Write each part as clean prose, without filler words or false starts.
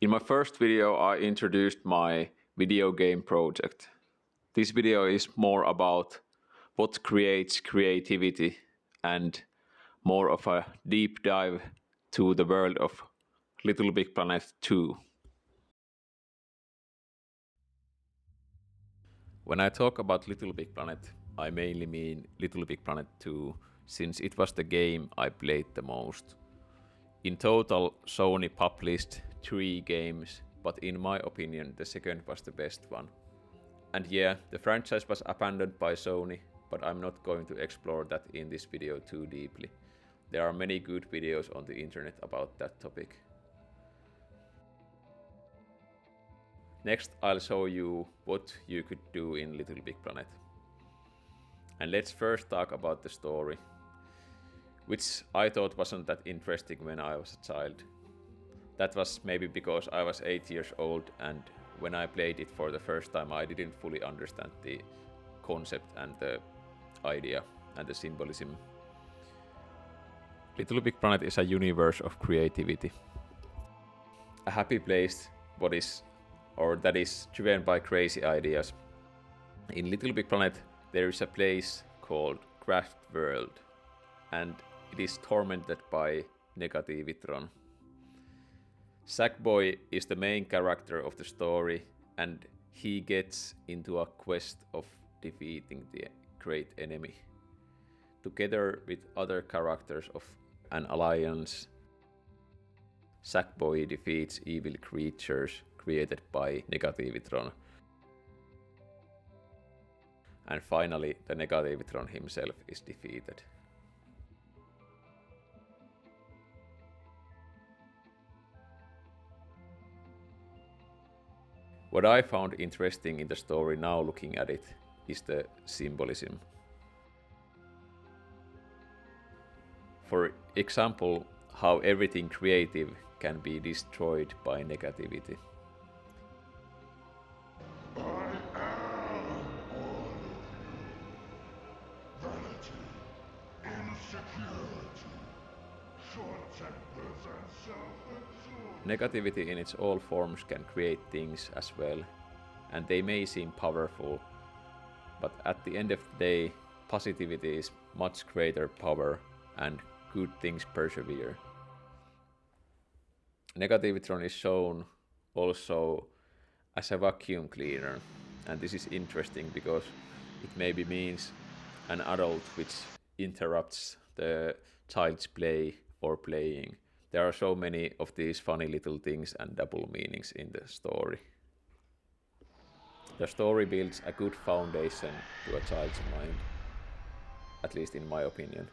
In my first video, I introduced my video game project. This video is more about what creates creativity and more of a deep dive to the world of LittleBigPlanet 2. When I talk about LittleBigPlanet, I mainly mean LittleBigPlanet 2, since it was the game I played the most. In total, Sony published 3 games, but in my opinion, the second was the best one. And yeah, the franchise was abandoned by Sony, but I'm not going to explore that in this video too deeply. There are many good videos on the internet about that topic. Next, I'll show you what you could do in LittleBigPlanet. And let's first talk about the story, which I thought wasn't that interesting when I was a child. That was maybe because I was 8 years old, and when I played it for the first time I didn't fully understand the concept and the idea and the symbolism. LittleBigPlanet is a universe of creativity. A happy place that is driven by crazy ideas. In LittleBigPlanet there is a place called Craft World, and it is tormented by Negativitron. Sackboy is the main character of the story, and he gets into a quest of defeating the great enemy. Together with other characters of an alliance, Sackboy defeats evil creatures created by Negativitron. And finally, the Negativitron himself is defeated. What I found interesting in the story now looking at it is the symbolism. For example, how everything creative can be destroyed by negativity. Negativity in its all forms can create things as well, and they may seem powerful, but at the end of the day, positivity is much greater power and good things persevere. Negativitron is shown also as a vacuum cleaner, and this is interesting because it maybe means an adult which interrupts the child's play or playing. There are so many of these funny little things and double meanings in the story. The story builds a good foundation to a child's mind, at least in my opinion.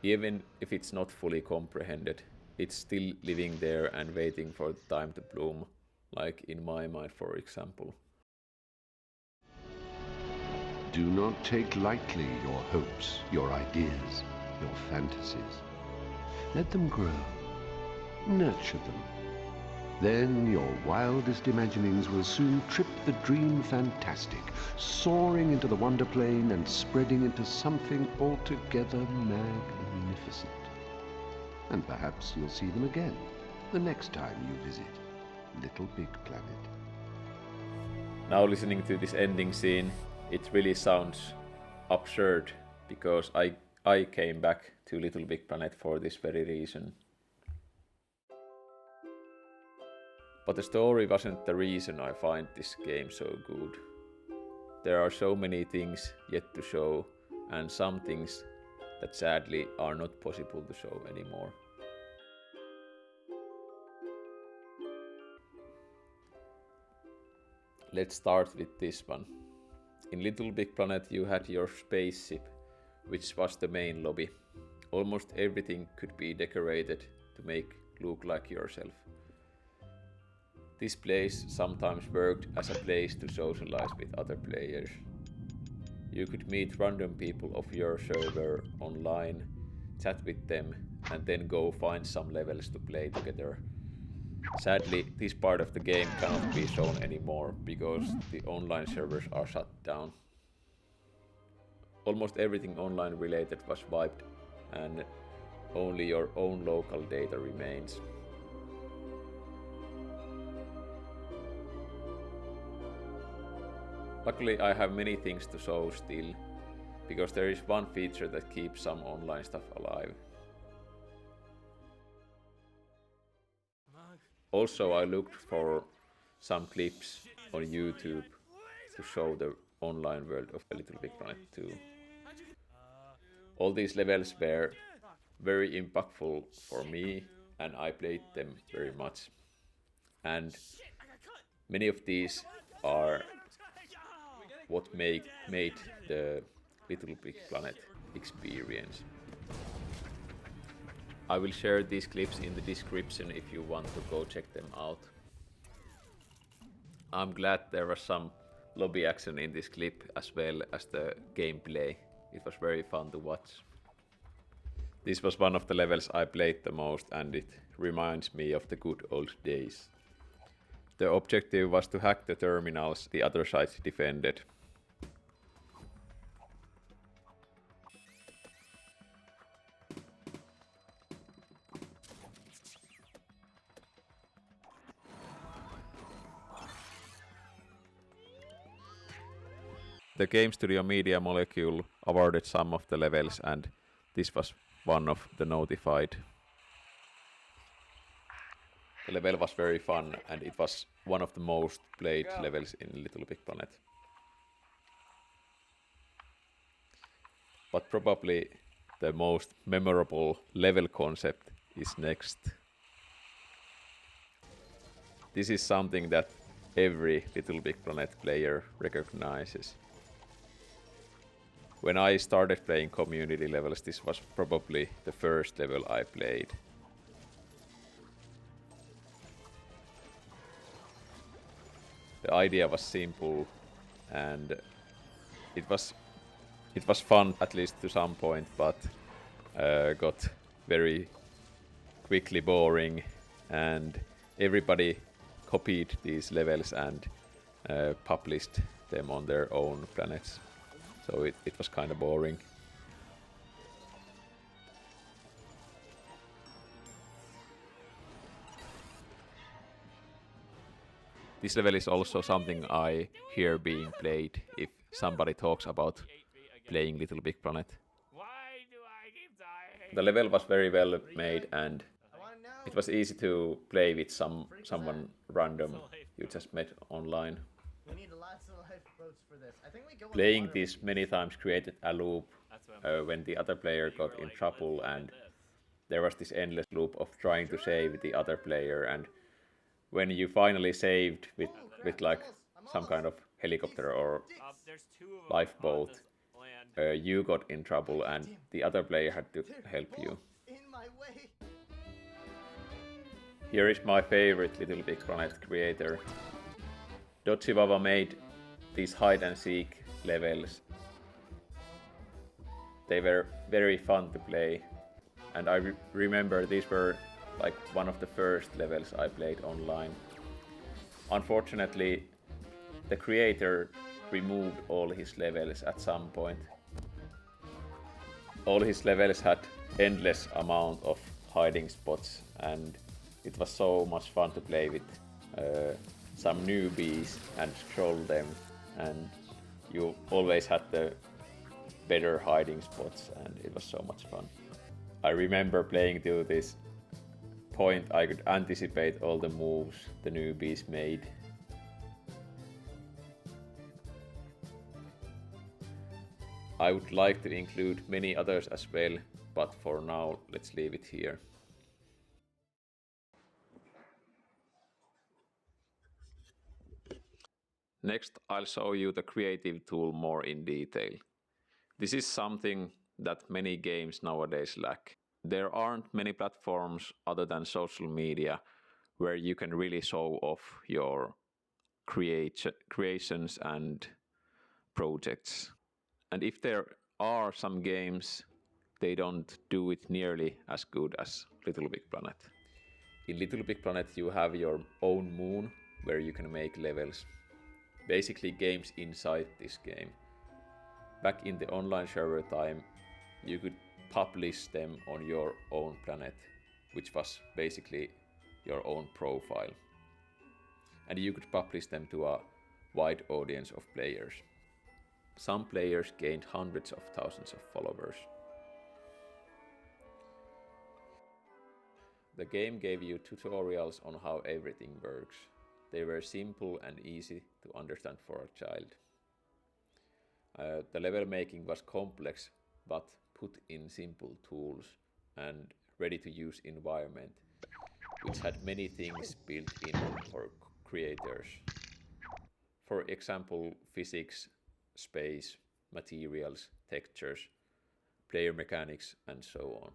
Even if it's not fully comprehended, it's still living there and waiting for the time to bloom, like in my mind, for example. Do not take lightly your hopes, your ideas, your fantasies. Let them grow. Nurture them. Then your wildest imaginings will soon trip the dream fantastic, soaring into the wonder plane and spreading into something altogether magnificent. And perhaps you'll see them again the next time you visit LittleBigPlanet. Now listening to this ending scene, it really sounds absurd because I came back to LittleBigPlanet for this very reason. But the story wasn't the reason I find this game so good. There are so many things yet to show, and some things that sadly are not possible to show anymore. Let's start with this one. In LittleBigPlanet you had your spaceship, which was the main lobby. Almost everything could be decorated to make look like yourself. This place sometimes worked as a place to socialize with other players. You could meet random people of your server online, chat with them, and then go find some levels to play together. Sadly, this part of the game cannot be shown anymore because the online servers are shut down. Almost everything online related was wiped, and only your own local data remains. Luckily I have many things to show still, because there is one feature that keeps some online stuff alive. Also I looked for some clips on YouTube to show the online world of LittleBigPlanet 2. All these levels were very impactful for me and I played them very much. And many of these are what made the LittleBigPlanet experience. I will share these clips in the description if you want to go check them out. I'm glad there was some lobby action in this clip as well as the gameplay. It was very fun to watch. This was one of the levels I played the most and it reminds me of the good old days. The objective was to hack the terminals the other side defended. The Game Studio Media Molecule awarded some of the levels and this was one of the notified. The level was very fun and it was one of the most played levels in LittleBigPlanet. But probably the most memorable level concept is next. This is something that every LittleBigPlanet player recognizes. When I started playing community levels, this was probably the first level I played. The idea was simple and it was fun at least to some point, but got very quickly boring and everybody copied these levels and published them on their own planets. So it was kind of boring. This level is also something I hear being played if somebody talks about playing LittleBigPlanet. The level was very well made and it was easy to play with someone random you just met online. Playing this many times created a loop when the other player got in trouble and there was this endless loop of trying to save the other player, and when you finally saved with like some kind of helicopter or lifeboat, you got in trouble and the other player had to help you. Here is my favorite LittleBigPlanet creator. Dodgibaba made these hide and seek levels. They were very fun to play and I remember these were like one of the first levels I played online. Unfortunately, the creator removed all his levels at some point. All his levels had endless amount of hiding spots and it was so much fun to play with some newbies and troll them, and you always had the better hiding spots and it was so much fun. I remember playing to this point I could anticipate all the moves the newbies made. I would like to include many others as well, but for now let's leave it here. Next, I'll show you the creative tool more in detail. This is something that many games nowadays lack. There aren't many platforms other than social media where you can really show off your creations and projects. And if there are some games, they don't do it nearly as good as LittleBigPlanet. In LittleBigPlanet you have your own moon where you can make levels. Basically games inside this game. Back in the online server time, you could publish them on your own planet, which was basically your own profile. And you could publish them to a wide audience of players. Some players gained hundreds of thousands of followers. The game gave you tutorials on how everything works. They were simple and easy to understand for a child. The level making was complex, but put in simple tools and ready-to-use environment, which had many things built in for creators. For example, physics, space, materials, textures, player mechanics, and so on.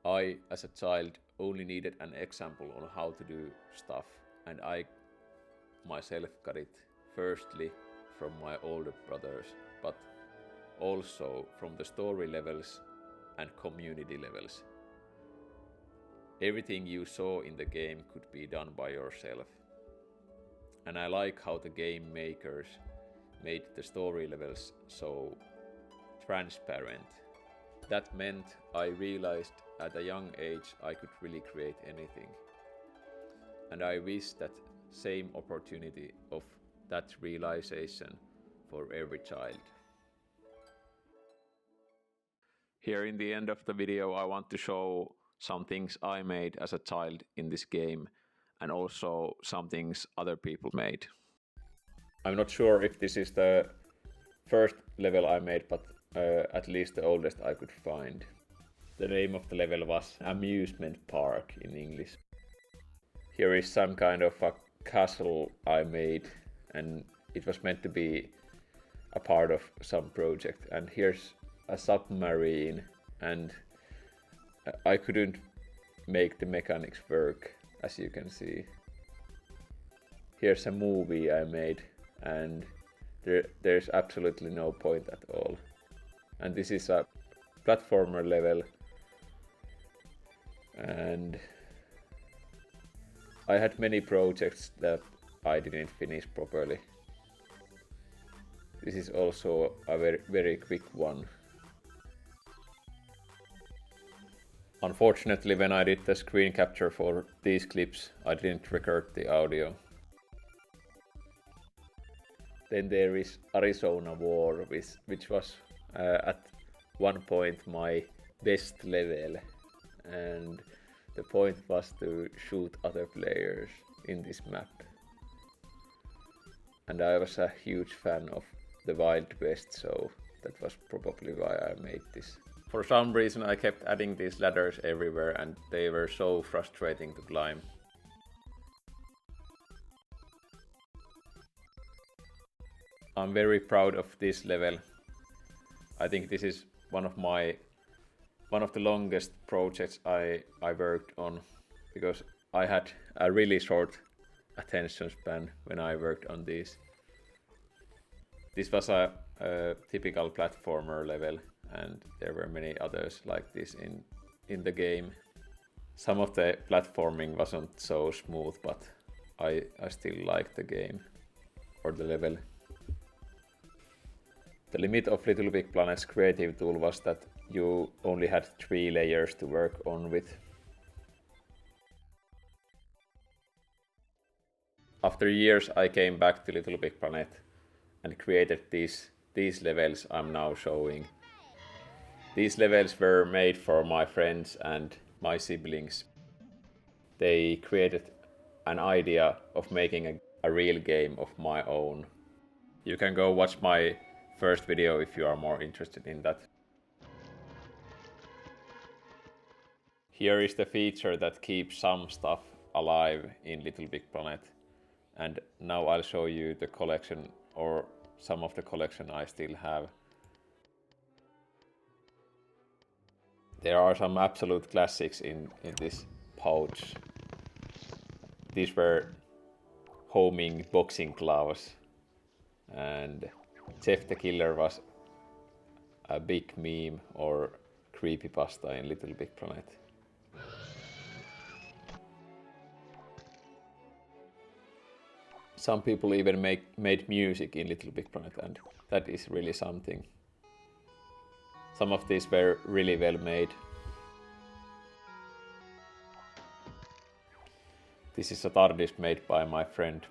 I, as a child, only needed an example on how to do stuff, and I myself got it firstly from my older brothers, but also from the story levels and community levels. Everything you saw in the game could be done by yourself. And I like how the game makers made the story levels so transparent. That meant I realized at a young age I could really create anything. And I wish that same opportunity of that realization for every child. Here in the end of the video I want to show some things I made as a child in this game and also some things other people made. I'm not sure if this is the first level I made, but at least the oldest I could find. The name of the level was Amusement Park in English. Here is some kind of a castle I made, and it was meant to be a part of some project. And here's a submarine, and I couldn't make the mechanics work, as you can see. Here's a movie I made, and there's absolutely no point at all. And this is a platformer level, and I had many projects that I didn't finish properly. This is also a very quick one. Unfortunately, when I did the screen capture for these clips, I didn't record the audio. Then there is Arizona War, which was at one point my best level, and the point was to shoot other players in this map. And I was a huge fan of the Wild West, so that was probably why I made this. For some reason I kept adding these ladders everywhere and they were so frustrating to climb. I'm very proud of this level. I think this is one of the longest projects I worked on, because I had a really short attention span when I worked on these. This was a typical platformer level, and there were many others like this in the game. Some of the platforming wasn't so smooth, but I still liked the game or the level. The limit of LittleBigPlanet's creative tool was that you only had 3 layers to work on with. After years I came back to LittleBigPlanet and created these levels I'm now showing. These levels were made for my friends and my siblings. They created an idea of making a real game of my own. You can go watch my first video if you are more interested in that. Here is the feature that keeps some stuff alive in LittleBigPlanet, and now I'll show you the collection, or some of the collection I still have. There are some absolute classics in this pouch. These were homing boxing gloves, and Jeff the Killer was a big meme or creepypasta in LittleBigPlanet. Some people even made music in LittleBigPlanet, and that is really something. Some of these were really well made. This is a TARDIS made by my friend.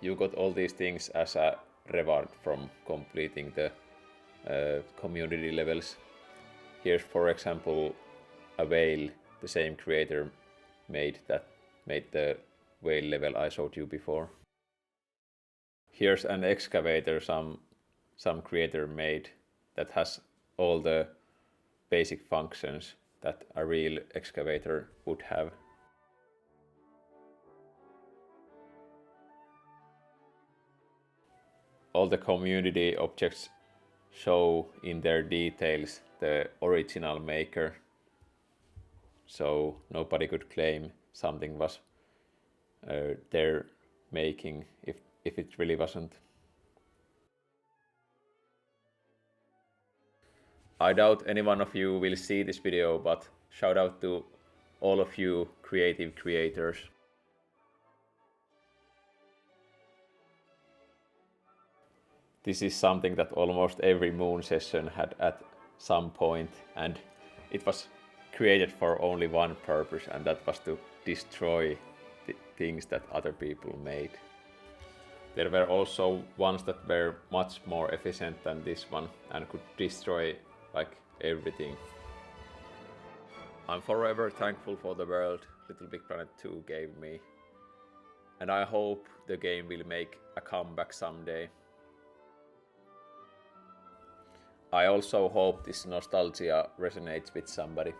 you got all these things as a reward from completing the community levels. Here's, for example, a whale the same creator made the whale level I showed you before. Here's an excavator some creator made that has all the basic functions that a real excavator would have. All the community objects show in their details the original maker, so nobody could claim something was their making if it really wasn't. I doubt any one of you will see this video, but shout out to all of you creative creators. This is something that almost every Moon session had at some point, and it was created for only one purpose, and that was to destroy the things that other people made. There were also ones that were much more efficient than this one and could destroy like everything. I'm forever thankful for the world LittleBigPlanet 2 gave me, and I hope the game will make a comeback someday. I also hope this nostalgia resonates with somebody.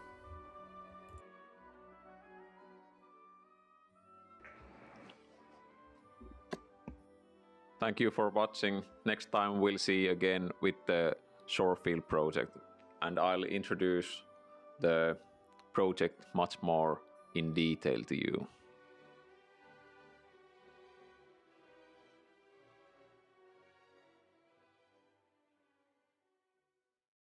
Thank you for watching. Next time we'll see again with the Shorefield project, and I'll introduce the project much more in detail to you.